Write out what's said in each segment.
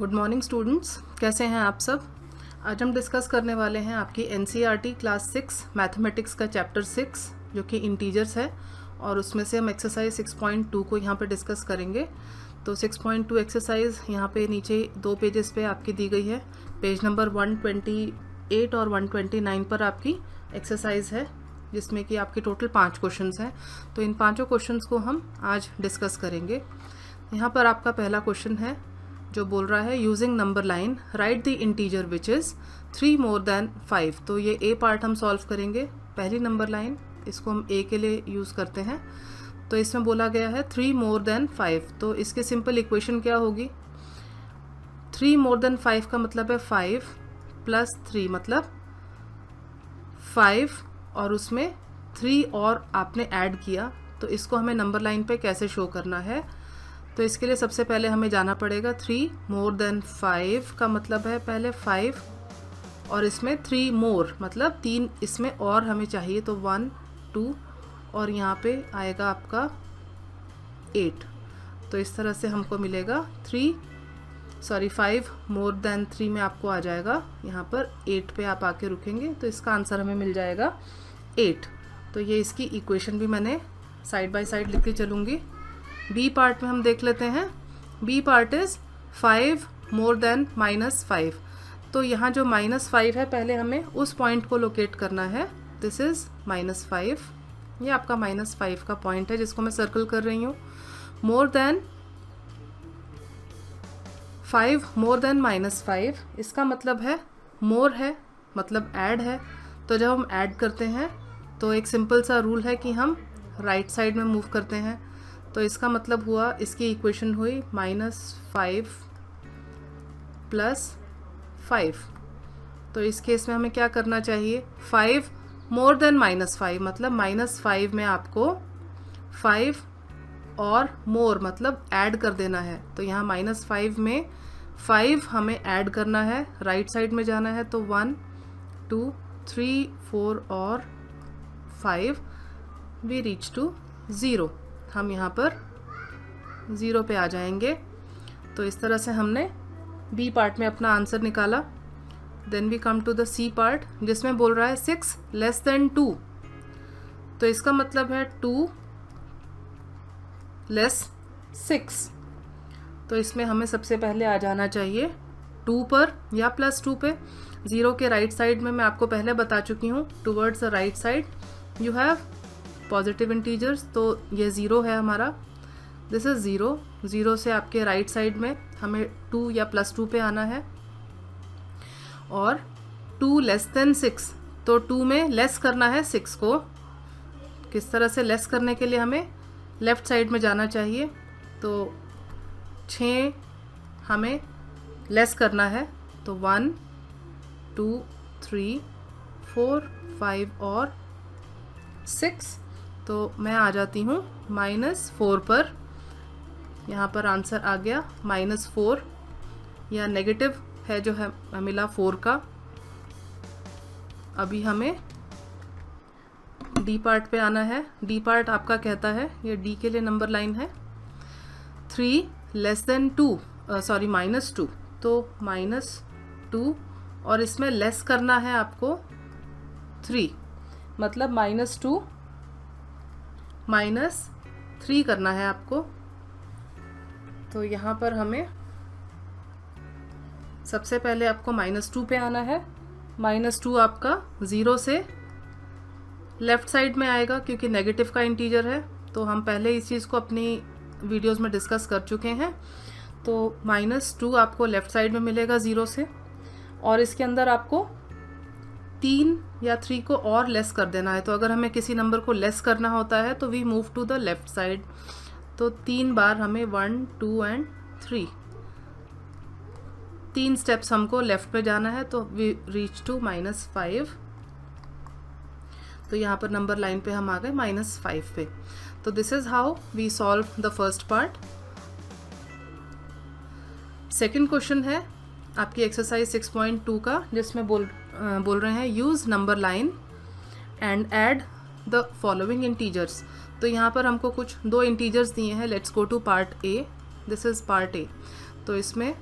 Good morning students, कैसे हैं आप सब। आज हम डिस्कस करने वाले हैं आपकी एनसीईआरटी क्लास 6 मैथमेटिक्स का चैप्टर 6 जो कि इंटीजर्स है, और उसमें से हम एक्सरसाइज 6.2 को यहाँ पे डिस्कस करेंगे। तो 6.2 एक्सरसाइज यहाँ पे नीचे 2 पेजेस पे आपकी दी गई है। पेज नंबर 128 और 129 पर आपकी एक्सरसाइज है, जिसमें कि आपके टोटल 5 क्वेश्चंस हैं। तो इन 5 क्वेश्चंस को हम आज डिस्कस करेंगे। यहाँ पर आपका पहला क्वेश्चन है जो बोल रहा है using number line right the integer which is 3 more than 5। तो ये ए पार्ट हम सॉल्व करेंगे। पहली नंबर लाइन इसको हम ए के लिए यूज़ करते हैं। तो इसमें बोला गया है 3 मोर देन 5, तो इसके सिंपल इक्वेशन क्या होगी। 3 मोर देन 5 का मतलब है 5 प्लस 3 मतलब 5, और उसमें 3 और आपने ऐड किया। तो इसको हमें नंबर लाइन पे कैसे शो करना है, तो इसके लिए सबसे पहले हमें जाना पड़ेगा 3 मोर देन 5 का मतलब है पहले 5 और इसमें 3 मोर मतलब 3 इसमें और हमें चाहिए, तो 1 2 और यहाँ पे आएगा आपका 8। तो इस तरह से हमको मिलेगा 5 मोर देन 3 में आपको आ जाएगा यहाँ पर 8 पे आप आके रुकेंगे, तो इसका आंसर हमें मिल जाएगा 8। तो ये इसकी इक्वेशन भी मैंने साइड बाय साइड लिख के चलूँगी। बी पार्ट में हम देख लेते हैं। B part is 5 more than -5। तो यहाँ जो -5 है पहले हमें उस पॉइंट को लोकेट करना है। दिस इज़ -5, ये आपका -5 का पॉइंट है जिसको मैं सर्कल कर रही हूँ। मोर देन 5 मोर देन -5, इसका मतलब है मोर है मतलब ऐड है। तो जब हम ऐड करते हैं तो एक सिंपल सा रूल है कि हम राइट साइड में मूव करते हैं। तो इसका मतलब हुआ, इसकी इक्वेशन हुई -5 + 5। तो इस केस में हमें क्या करना चाहिए, 5 मोर देन -5 मतलब -5 में आपको 5 और मोर मतलब ऐड कर देना है। तो यहाँ -5 में 5 हमें ऐड करना है, राइट साइड में जाना है। तो 1 2 3 4 और 5 वी रीच टू 0। हम यहाँ पर 0 पे आ जाएंगे। तो इस तरह से हमने बी पार्ट में अपना आंसर निकाला। Then we come to the C part जिसमें बोल रहा है 6 लेस देन 2। तो इसका मतलब है 2 लेस 6। तो इसमें हमें सबसे पहले आ जाना चाहिए 2 पर या +2 पे। 0 के राइट साइड में मैं आपको पहले बता चुकी हूँ, towards the right side you have positive integers. तो ये 0 है हमारा, दिस इज़ 0। 0 से आपके राइट साइड में हमें 2 या +2 पे आना है। और 2 लेस देन 6, तो 2 में लेस करना है 6 को। किस तरह से लेस करने के लिए हमें लेफ़्ट साइड में जाना चाहिए। तो 6 हमें लेस करना है, तो 1 2 3 4 5 और 6। तो मैं आ जाती हूँ -4 पर। यहाँ पर आंसर आ गया -4, या नेगेटिव है जो है मिला 4 का। अभी हमें डी पार्ट पे आना है। डी पार्ट आपका कहता है, ये डी के लिए नंबर लाइन है 3 लेस देन 2 -2। तो -2 और इसमें लेस करना है आपको 3 मतलब -2 -3 करना है आपको। तो यहाँ पर हमें सबसे पहले आपको -2 पे आना है। -2 आपका 0 से लेफ़्ट साइड में आएगा क्योंकि नेगेटिव का इंटीजर है। तो हम पहले इस चीज़ को अपनी वीडियोस में डिस्कस कर चुके हैं। तो -2 आपको लेफ़्ट साइड में मिलेगा 0 से, और इसके अंदर आपको 3 या 3 को और लेस कर देना है। तो अगर हमें किसी नंबर को लेस करना होता है तो we move to the left side. तो 3 बार हमें 1 2 एंड 3 स्टेप्स हमको लेफ़्ट पे जाना है। तो वी रीच टू -5। तो यहाँ पर नंबर लाइन पे हम आ गए -5 पे। तो this is how we solve the first part. Second question है आपकी एक्सरसाइज 6.2 का, जिसमें बोल रहे हैं use number line and add the following integers. तो यहाँ पर हमको कुछ 2 इंटीजर्स दिए हैं। Let's go to part A. This is part A. तो इसमें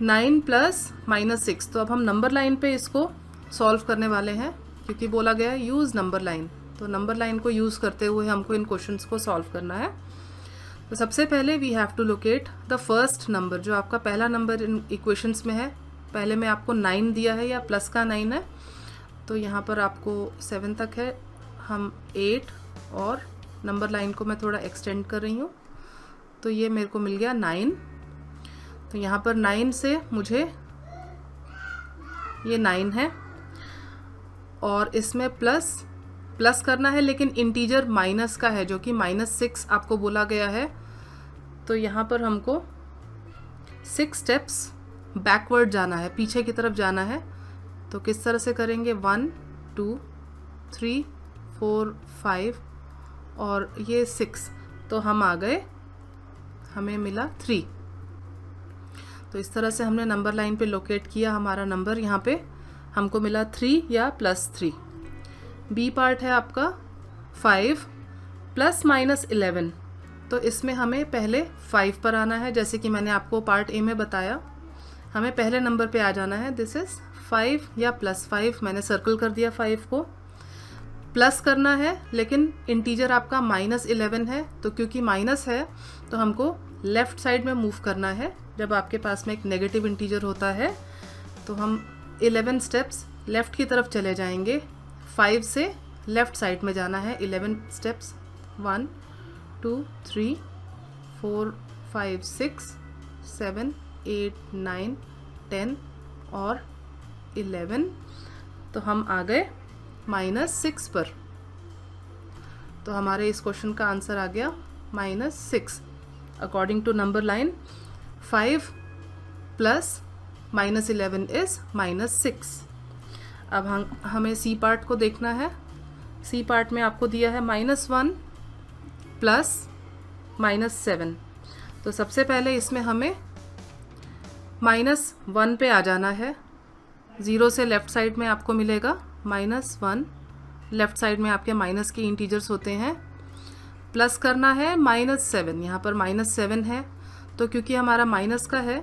9 प्लस -6। तो अब हम नंबर लाइन पे इसको सॉल्व करने वाले हैं, क्योंकि बोला गया है यूज़ नंबर लाइन। तो नंबर लाइन को यूज़ करते हुए हमको इन क्वेश्चंस को सॉल्व करना है। तो सबसे पहले we have to locate the first number, जो आपका पहला नंबर इन इक्वेशंस में है। पहले में आपको 9 दिया है या प्लस का 9 है, तो यहाँ पर आपको 7 तक है। हम 8 और नंबर लाइन को मैं थोड़ा एक्सटेंड कर रही हूँ, तो ये मेरे को मिल गया 9। तो यहाँ पर 9 से मुझे ये 9 है और इसमें प्लस करना है, लेकिन इंटीजर माइनस का है जो कि -6 आपको बोला गया है। तो यहाँ पर हमको 6 स्टेप्स बैकवर्ड जाना है, पीछे की तरफ जाना है। तो किस तरह से करेंगे, 1 2 3 4 5 और ये 6। तो हम आ गए, हमें मिला 3। तो इस तरह से हमने नंबर लाइन पे लोकेट किया हमारा नंबर। यहाँ पे हमको मिला 3 या +3। बी पार्ट है आपका 5 + -11। तो इसमें हमें पहले 5 पर आना है, जैसे कि मैंने आपको पार्ट ए में बताया। हमें पहले नंबर पे आ जाना है। दिस इज़ 5 या +5। मैंने सर्कल कर दिया 5 को। प्लस करना है, लेकिन इंटीजर आपका -11 है, तो क्योंकि माइनस है तो हमको लेफ़्ट साइड में मूव करना है। जब आपके पास में एक नेगेटिव इंटीजर होता है तो हम 11 स्टेप्स लेफ़्ट की तरफ चले जाएंगे। 5 से लेफ़्ट साइड में जाना है 11 स्टेप्स। 1 2 3 4 5 6 7 8 9 10 और 11। तो हम आ गए -6 पर। तो हमारे इस क्वेश्चन का आंसर आ गया -6। According to number line 5 + -11 is -6। अब हमें सी पार्ट को देखना है। सी पार्ट में आपको दिया है -1 + -7। तो सबसे पहले इसमें हमें -1 पे आ जाना है। 0 से लेफ़्ट साइड में आपको मिलेगा -1। लेफ़्ट साइड में आपके माइनस के इंटीजर्स होते हैं। प्लस करना है -7। यहाँ पर -7 है, तो क्योंकि हमारा माइनस का है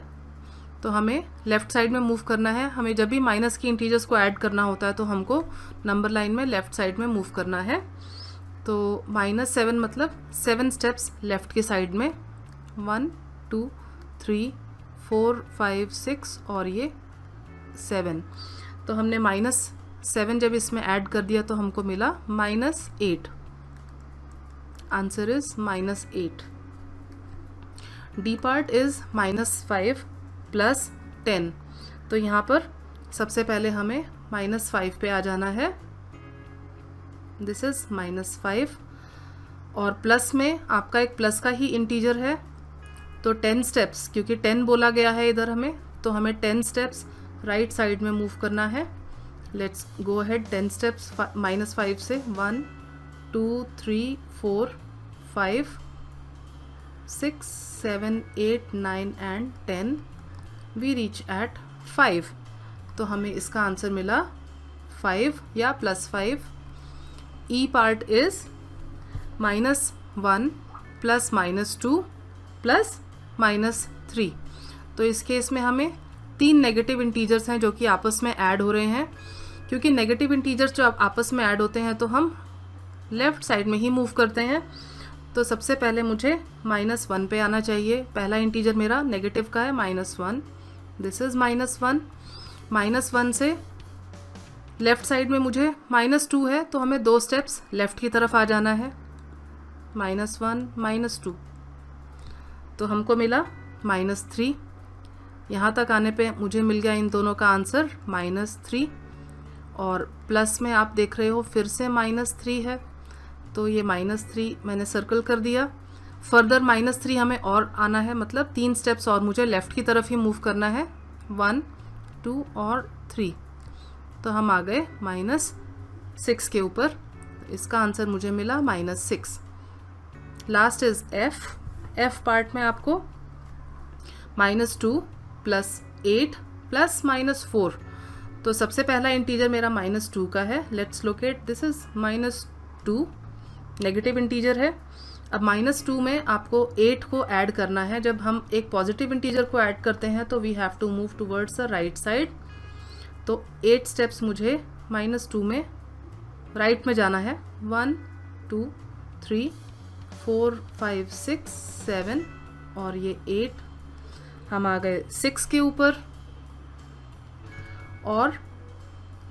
तो हमें लेफ़्ट साइड में मूव करना है। हमें जब भी माइनस की इंटीजर्स को ऐड करना होता है तो हमको नंबर लाइन में लेफ़्ट साइड में मूव करना है। तो -7 मतलब 7 स्टेप्स लेफ़्ट की साइड में। 1 2 3 4 5 6 और ये 7। तो हमने -7 जब इसमें ऐड कर दिया तो हमको मिला -8। Answer is -8। D part is -5 + 10। तो यहाँ पर सबसे पहले हमें -5 पे आ जाना है। दिस इज़ -5 और प्लस में आपका एक प्लस का ही इंटीजर है, तो 10 स्टेप्स, क्योंकि 10 बोला गया है इधर हमें, तो हमें 10 स्टेप्स राइट साइड में मूव करना है। Let's go ahead. 10 स्टेप्स -5 से 1 2 3 4 5 6 7 8 9 एंड 10। We reach at 5। तो हमें इसका आंसर मिला 5 या +5। ई पार्ट इज़ -1 + -2 + -3। तो इस केस में हमें 3 नेगेटिव इंटीजर्स हैं जो कि आपस में ऐड हो रहे हैं। क्योंकि नेगेटिव इंटीजर्स जो आपस में ऐड होते हैं तो हम लेफ़्ट साइड में ही मूव करते हैं। तो सबसे पहले मुझे -1 पे आना चाहिए। पहला इंटीजर मेरा नेगेटिव का है -1। This is -1। -1 से लेफ़्ट साइड में मुझे -2 है, तो हमें 2 स्टेप्स लेफ़्ट की तरफ आ जाना है। -1 -2, तो हमको मिला -3। यहाँ तक आने पे मुझे मिल गया इन दोनों का आंसर -3। और प्लस में आप देख रहे हो फिर से -3 है, तो ये -3 मैंने सर्कल कर दिया। फर्दर -3 हमें और आना है, मतलब 3 स्टेप्स और मुझे लेफ़्ट की तरफ ही मूव करना है। 1 2 और 3। तो हम आ गए -6 के ऊपर। इसका आंसर मुझे मिला -6। लास्ट इज़ एफ पार्ट में आपको -2 + 8 + -4। तो सबसे पहला इंटीजर मेरा -2 का है। Let's locate. This is -2, negative integer है। अब -2 में आपको 8 को ऐड करना है। जब हम एक पॉजिटिव इंटीजर को ऐड करते हैं तो we have to move towards the right side. तो 8 स्टेप्स मुझे -2 में राइट में जाना है। 1 2 3 4 5 6 7 और ये 8, हम आ गए 6 के ऊपर। और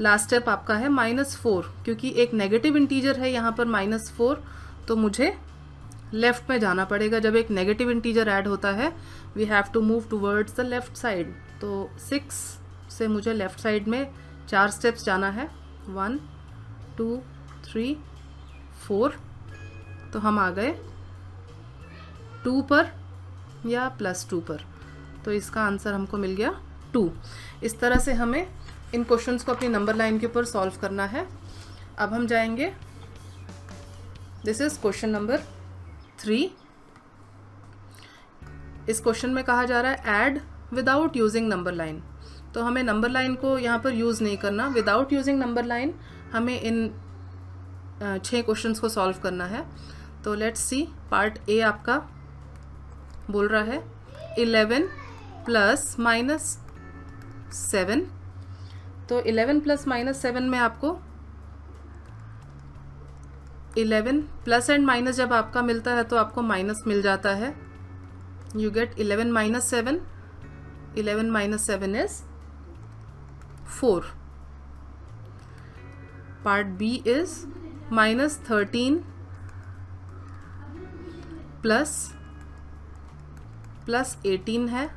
लास्ट स्टेप आपका है -4, क्योंकि एक नेगेटिव इंटीजर है यहाँ पर -4, तो मुझे लेफ्ट में जाना पड़ेगा। जब एक नेगेटिव इंटीजर ऐड होता है we have to move towards the left side. तो 6 से मुझे लेफ्ट साइड में 4 स्टेप्स जाना है। 1 2 3 4, तो हम आ गए 2 पर या +2 पर। तो इसका आंसर हमको मिल गया 2। इस तरह से हमें इन क्वेश्चंस को अपनी नंबर लाइन के ऊपर सॉल्व करना है। अब हम जाएंगे, दिस इज क्वेश्चन नंबर 3। इस क्वेश्चन में कहा जा रहा है add without using number line. तो हमें नंबर लाइन को यहाँ पर यूज़ नहीं करना। विदाउट यूजिंग नंबर लाइन हमें इन 6 क्वेश्चंस को सॉल्व करना है। तो लेट्स सी, पार्ट ए आपका बोल रहा है 11 प्लस -7। तो 11 प्लस -7 में आपको 11 प्लस एंड माइनस जब आपका मिलता है तो आपको माइनस मिल जाता है। You get 11 - 7। 11 - 7 is 4। Part B is -13 plus 18 है।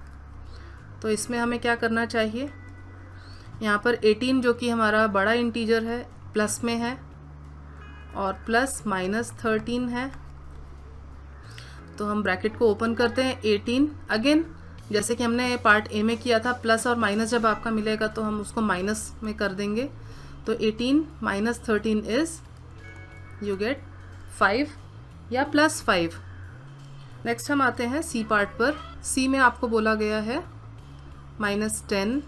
तो इसमें हमें क्या करना चाहिए, यहाँ पर 18 जो कि हमारा बड़ा इंटीजर है प्लस में है और प्लस -13 है। तो हम ब्रैकेट को ओपन करते हैं। 18 अगेन जैसे कि हमने पार्ट ए में किया था, प्लस और माइनस जब आपका मिलेगा तो हम उसको माइनस में कर देंगे। तो 18 - 13 इज यू गेट 5 या +5। नेक्स्ट हम आते हैं सी पार्ट पर। सी में आपको बोला गया है -10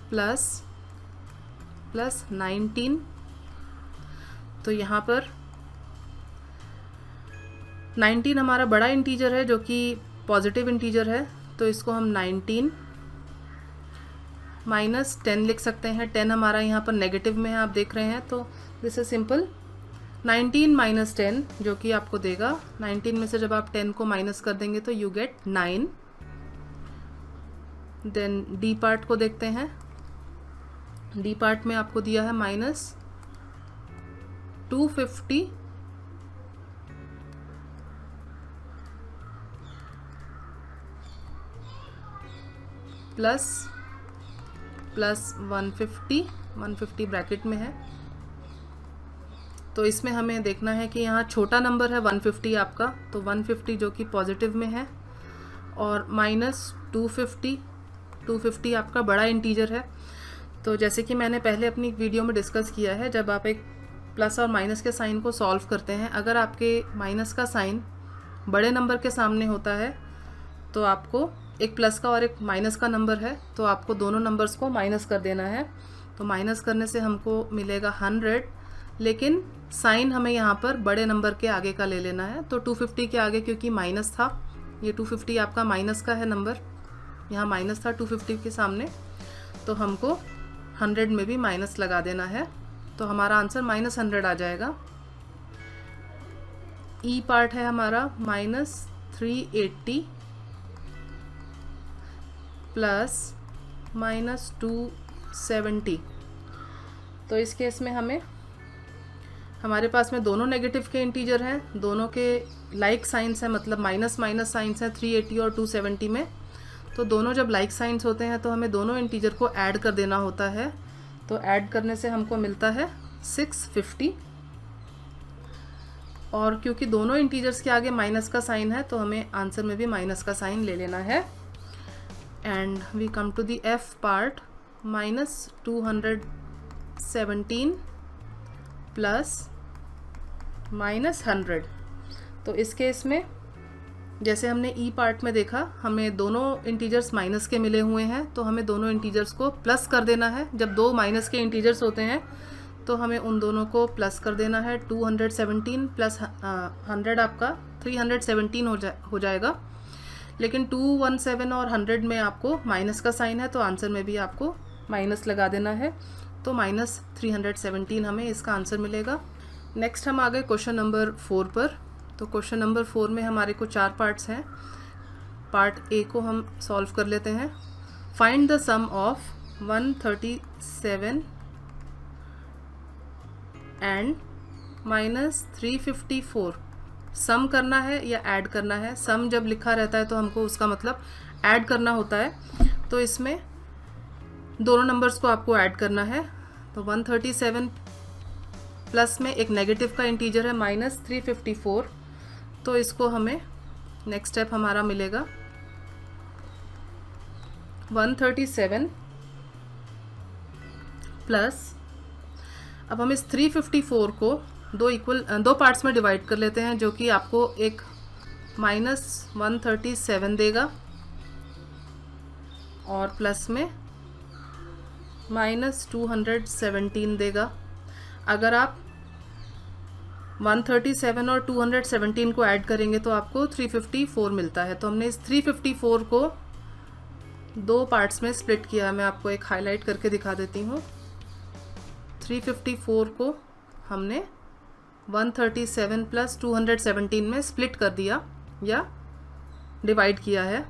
प्लस 19। तो यहाँ पर 19 हमारा बड़ा इंटीजर है जो कि पॉजिटिव इंटीजर है, तो इसको हम 19 -10 लिख सकते हैं। 10 हमारा यहाँ पर नेगेटिव में है, आप देख रहे हैं। तो दिस इज सिंपल। 19 - 10 जो कि आपको देगा 19 में से जब आप 10 को माइनस कर देंगे तो you get 9। Then D part को देखते हैं। डी पार्ट में आपको दिया है -250 प्लस 150 ब्रैकेट में है। तो इसमें हमें देखना है कि यहाँ छोटा नंबर है 150 आपका, तो 150 जो कि पॉजिटिव में है, और -250 आपका बड़ा इंटीजर है। तो जैसे कि मैंने पहले अपनी वीडियो में डिस्कस किया है, जब आप एक प्लस और माइनस के साइन को सॉल्व करते हैं, अगर आपके माइनस का साइन बड़े नंबर के सामने होता है तो आपको एक प्लस का और एक माइनस का नंबर है तो आपको दोनों नंबर्स को माइनस कर देना है। तो माइनस करने से हमको मिलेगा 100, लेकिन साइन हमें यहाँ पर बड़े नंबर के आगे का ले लेना है। तो 250 के आगे क्योंकि माइनस था, ये 250 आपका माइनस का है नंबर, यहाँ माइनस था 250 के सामने, तो हमको 100 में भी माइनस लगा देना है। तो हमारा आंसर -100 आ जाएगा। ई पार्ट है हमारा -380 प्लस -270। तो इस केस में हमारे पास में दोनों नेगेटिव के इंटीजर हैं, दोनों के लाइक साइंस हैं, मतलब माइनस साइंस हैं 380 और 270 में। तो दोनों जब लाइक साइंस होते हैं तो हमें दोनों इंटीजर को ऐड कर देना होता है। तो ऐड करने से हमको मिलता है 650, और क्योंकि दोनों इंटीजर्स के आगे माइनस का साइन है तो हमें आंसर में भी माइनस का साइन ले लेना है। And we come to the F part, -217 plus -100। तो इस केस में जैसे हमने ई पार्ट में देखा, हमें दोनों इंटीजर्स माइनस के मिले हुए हैं, तो हमें दोनों इंटीजर्स को प्लस कर देना है। जब दो माइनस के इंटीजर्स होते हैं तो हमें उन दोनों को प्लस कर देना है। 217 प्लस 100 आपका 317 हो जाएगा। लेकिन 217 और 100 में आपको माइनस का साइन है, तो आंसर में भी आपको माइनस लगा देना है। तो -317 हमें इसका आंसर मिलेगा। नेक्स्ट हम आ गए क्वेश्चन नंबर 4 पर। तो क्वेश्चन नंबर 4 में हमारे को 4 पार्ट्स हैं। पार्ट ए को हम सॉल्व कर लेते हैं। Find the sum of 137 and -354। Sum करना है या ऐड करना है। सम जब लिखा रहता है तो हमको उसका मतलब ऐड करना होता है। तो इसमें दोनों नंबर्स को आपको ऐड करना है। तो 137 प्लस में एक नेगेटिव का इंटीजर है -354, तो इसको हमें नेक्स्ट स्टेप हमारा मिलेगा 137 प्लस, अब हम इस 354 को दो पार्ट्स में डिवाइड कर लेते हैं, जो कि आपको एक -137 देगा और प्लस में -217 देगा। अगर आप 137 और 217 को ऐड करेंगे तो आपको 354 मिलता है। तो हमने इस 354 को दो पार्ट्स में स्प्लिट किया है। मैं आपको एक हाईलाइट करके दिखा देती हूँ। 354 को हमने 137 प्लस 217 में स्प्लिट कर दिया या डिवाइड किया है।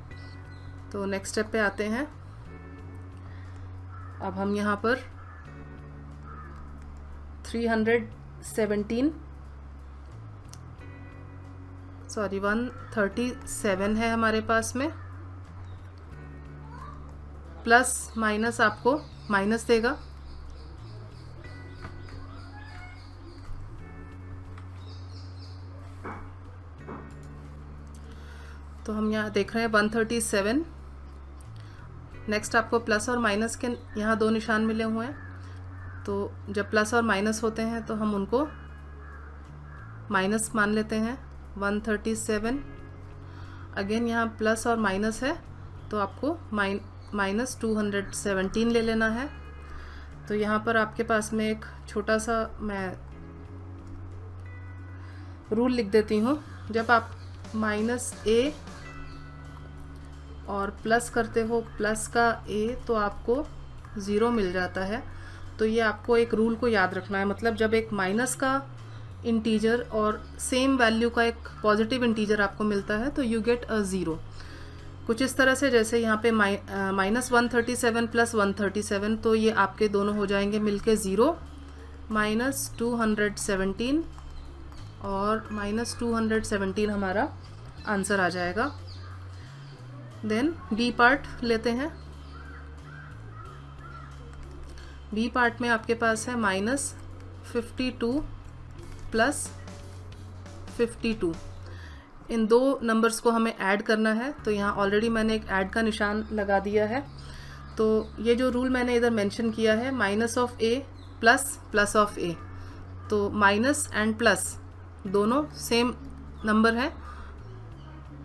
तो नेक्स्ट स्टेप पे आते हैं। अब हम यहाँ पर 137 है हमारे पास में, प्लस माइनस आपको माइनस देगा। तो हम यहाँ देख रहे हैं 137। नेक्स्ट आपको प्लस और माइनस के यहाँ दो निशान मिले हुए हैं। तो जब प्लस और माइनस होते हैं तो हम उनको माइनस मान लेते हैं। 137 अगेन यहाँ प्लस और माइनस है, तो आपको -217 ले लेना है। तो यहाँ पर आपके पास में एक छोटा सा मैं रूल लिख देती हूँ। जब आप -a और प्लस करते हो प्लस का a, तो आपको 0 मिल जाता है। तो ये आपको एक रूल को याद रखना है। मतलब जब एक माइनस का इंटीजर और सेम वैल्यू का एक पॉजिटिव इंटीजर आपको मिलता है तो यू गेट अ 0। कुछ इस तरह से, जैसे यहाँ पे -137 प्लस 137, तो ये आपके दोनों हो जाएंगे मिलके 0, -217 और -217 हमारा आंसर आ जाएगा। देन बी पार्ट लेते हैं। बी पार्ट में आपके पास है -52 प्लस 52। इन दो नंबर्स को हमें ऐड करना है। तो यहाँ ऑलरेडी मैंने एक ऐड का निशान लगा दिया है। तो ये जो रूल मैंने इधर मेंशन किया है, minus of A plus plus of A, तो माइनस एंड प्लस दोनों सेम नंबर हैं।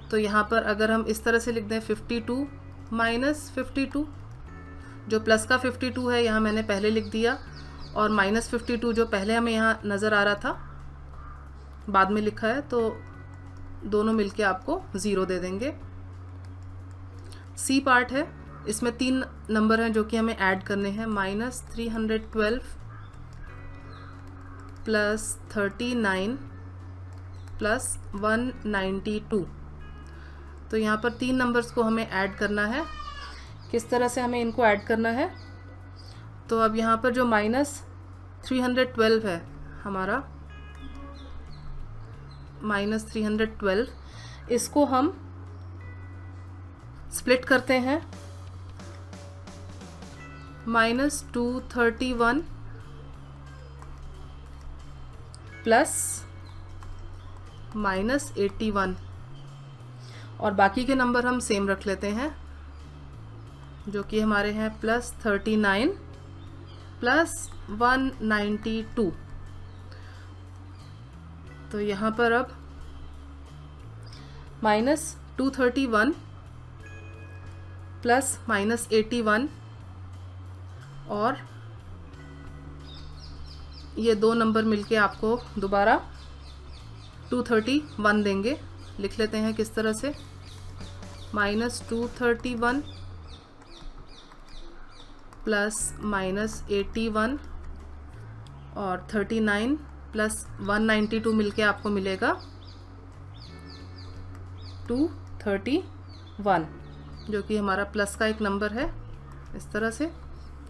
तो यहाँ पर अगर हम इस तरह से लिख दें 52 माइनस 52, जो प्लस का 52 है यहाँ मैंने पहले लिख दिया, और -52 जो पहले हमें यहाँ नज़र आ रहा था बाद में लिखा है, तो दोनों मिलके आपको 0 दे देंगे। सी पार्ट है, इसमें 3 नंबर हैं जो कि हमें ऐड करने हैं। -312 प्लस 39 प्लस 192। तो यहाँ पर 3 नंबर्स को हमें ऐड करना है। किस तरह से हमें इनको ऐड करना है? तो अब यहाँ पर जो -312 है हमारा, -312, इसको हम स्प्लिट करते हैं। -231 प्लस -81, और बाकी के नंबर हम सेम रख लेते हैं, जो कि हमारे हैं +39 प्लस 192। तो यहाँ पर अब -231 प्लस -81 और ये दो नंबर मिलके आपको दोबारा 231 देंगे। लिख लेते हैं किस तरह से, -231 प्लस -81 और 39 प्लस 192 मिलके आपको मिलेगा 231, जो कि हमारा प्लस का एक नंबर है। इस तरह से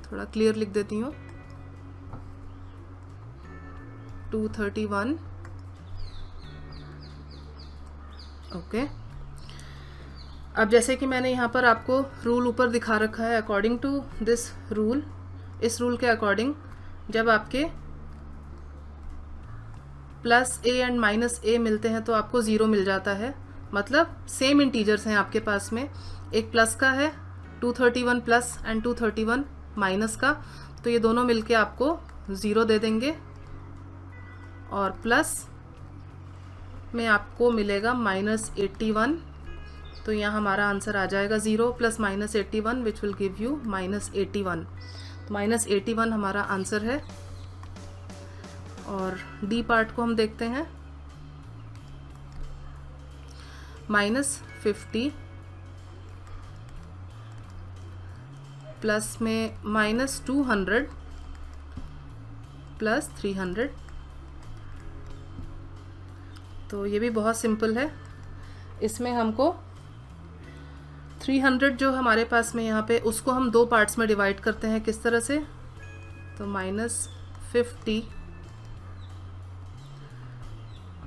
थोड़ा क्लियर लिख देती हूँ, 231। ओके, अब जैसे कि मैंने यहाँ पर आपको रूल ऊपर दिखा रखा है, अकॉर्डिंग टू दिस रूल, इस रूल के अकॉर्डिंग जब आपके प्लस ए एंड माइनस ए मिलते हैं तो आपको ज़ीरो मिल जाता है। मतलब सेम इंटीजर्स हैं आपके पास में, एक प्लस का है 231 प्लस एंड 231 माइनस का, तो ये दोनों मिलके आपको ज़ीरो दे देंगे। और प्लस में आपको मिलेगा -81, तो यहाँ हमारा आंसर आ जाएगा 0 plus -81 which will give you -81। तो -81 हमारा आंसर है। और डी पार्ट को हम देखते हैं, -50 प्लस में -200 प्लस 300। तो ये भी बहुत सिंपल है। इसमें हमको 300 जो हमारे पास में यहाँ पे, उसको हम दो पार्ट्स में डिवाइड करते हैं। किस तरह से, तो -50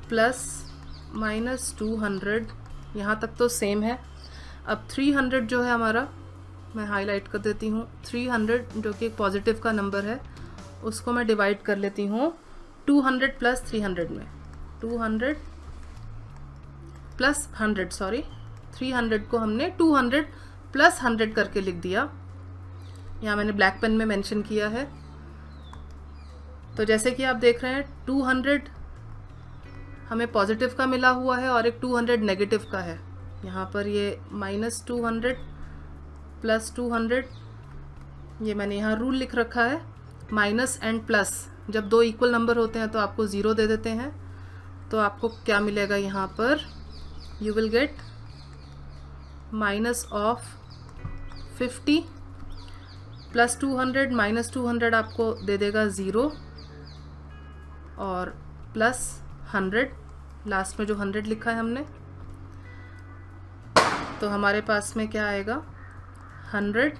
प्लस -200, यहाँ तक तो सेम है। अब 300 जो है हमारा, मैं हाईलाइट कर देती हूँ, 300 जो कि एक पॉजिटिव का नंबर है, उसको मैं डिवाइड कर लेती हूँ 200 प्लस 300 में। 200 प्लस 100, सॉरी, 300 को हमने 200 प्लस 100 करके लिख दिया। यहाँ मैंने ब्लैक पेन में मेंशन किया है। तो जैसे कि आप देख रहे हैं 200 हमें पॉजिटिव का मिला हुआ है और एक 200 नेगेटिव का है। यहाँ पर ये -200 प्लस 200, ये मैंने यहाँ रूल लिख रखा है, माइनस एंड प्लस जब दो इक्वल नंबर होते हैं तो आपको ज़ीरो दे देते हैं। तो आपको क्या मिलेगा यहाँ पर, you will get minus of 50 plus 200 -200 आपको दे देगा 0 और प्लस 100, लास्ट में जो 100 लिखा है हमने। तो हमारे पास में क्या आएगा, 100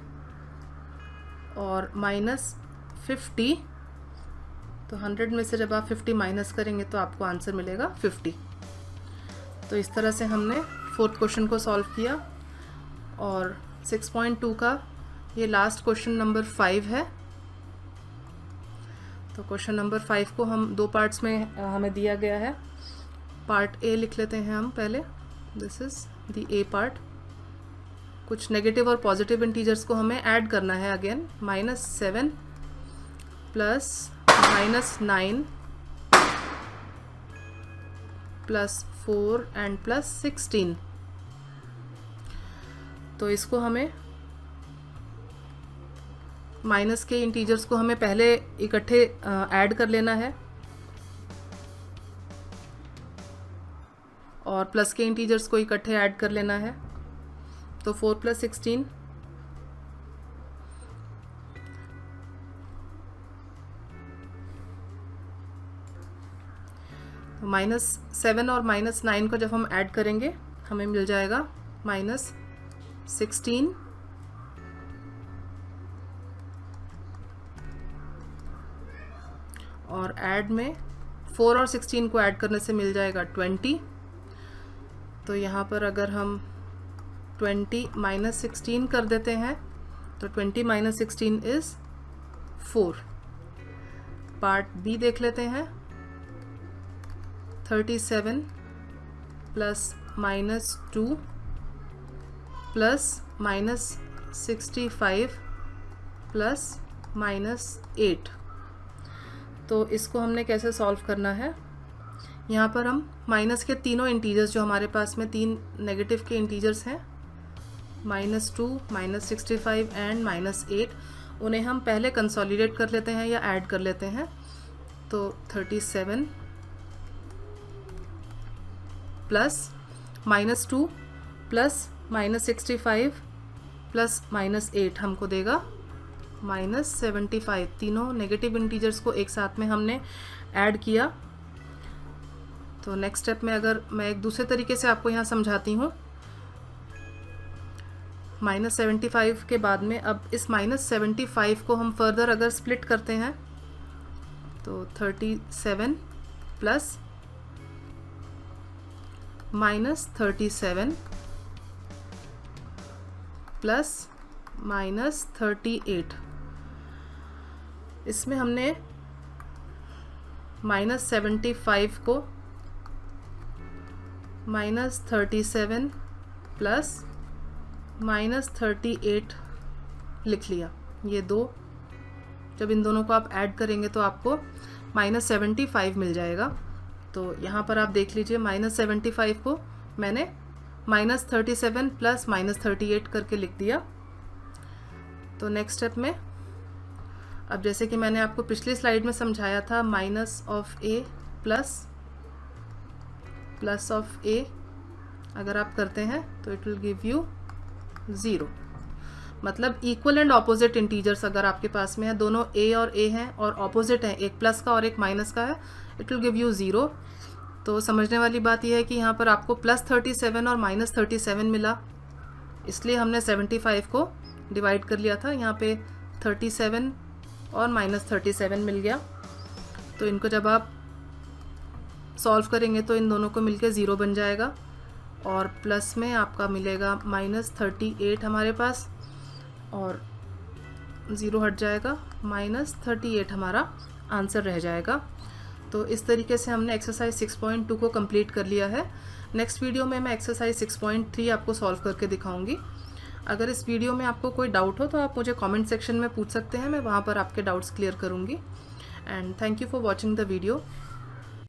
और -50। तो 100 में से जब आप 50 माइनस करेंगे तो आपको आंसर मिलेगा 50। तो इस तरह से हमने फोर्थ क्वेश्चन को सॉल्व किया। और 6.2 का ये लास्ट क्वेश्चन नंबर 5 है। तो क्वेश्चन नंबर 5 को हम दो पार्ट्स में हमें दिया गया है। पार्ट ए लिख लेते हैं हम पहले, this is the A part. कुछ नेगेटिव और पॉजिटिव इंटीजर्स को हमें ऐड करना है again, -7 plus -9 plus 4 and plus 16। तो इसको हमें माइनस के इंटीजर्स को हमें पहले इकट्ठे ऐड कर लेना है और प्लस के इंटीजर्स को इकट्ठे ऐड कर लेना है। तो 4 + 16 -7 और -9 को जब हम ऐड करेंगे हमें मिल जाएगा -16 और ऐड में 4 और 16 को ऐड करने से मिल जाएगा 20। तो यहाँ पर अगर हम 20 - 16 कर देते हैं तो 20 - 16 इज़ 4। पार्ट बी देख लेते हैं, 37 प्लस -2 प्लस -65 प्लस -8। तो इसको हमने कैसे सॉल्व करना है, यहाँ पर हम माइनस के तीनों इंटीजर्स जो हमारे पास में तीन नेगेटिव के इंटीजर्स हैं, -2, -65 एंड -8, उन्हें हम पहले कंसोलिडेट कर लेते हैं या ऐड कर लेते हैं। तो 37 प्लस -2 प्लस -65 प्लस -8 हमको देगा -75। तीनों नेगेटिव इंटीजर्स को एक साथ में हमने ऐड किया। तो नेक्स्ट स्टेप में अगर मैं एक दूसरे तरीके से आपको यहाँ समझाती हूँ, -75 के बाद में अब इस -75 को हम फर्दर अगर स्प्लिट करते हैं तो 37 प्लस -37 प्लस -38, इसमें हमने -75 को -37 प्लस -38 लिख लिया। ये दो, जब इन दोनों को आप ऐड करेंगे तो आपको -75 मिल जाएगा। तो यहाँ पर आप देख लीजिए, -75 को मैंने -37 प्लस -38 करके लिख दिया। तो नेक्स्ट स्टेप में अब जैसे कि मैंने आपको पिछली स्लाइड में समझाया था, minus of A plus of A अगर आप करते हैं तो इट विल गिव यू 0। मतलब इक्वल एंड ऑपोजिट इंटीजर्स अगर आपके पास में है, दोनों ए और ए हैं और ऑपोजिट हैं, एक प्लस का और एक माइनस का है, इट विल गिव यू 0। तो समझने वाली बात यह है कि यहाँ पर आपको +37 और -37 मिला, इसलिए हमने 75 को डिवाइड कर लिया था। यहाँ पे 37 और -37 मिल गया। तो इनको जब आप सॉल्व करेंगे तो इन दोनों को मिलके 0 बन जाएगा और प्लस में आपका मिलेगा -38 हमारे पास और 0 हट जाएगा, -38 हमारा आंसर रह जाएगा। तो इस तरीके से हमने एक्सरसाइज 6.2 को कंप्लीट कर लिया है। नेक्स्ट वीडियो में मैं एक्सरसाइज 6.3 आपको सॉल्व करके दिखाऊंगी। अगर इस वीडियो में आपको कोई डाउट हो तो आप मुझे कमेंट सेक्शन में पूछ सकते हैं, मैं वहाँ पर आपके डाउट्स क्लियर करूँगी। And thank you for watching the video.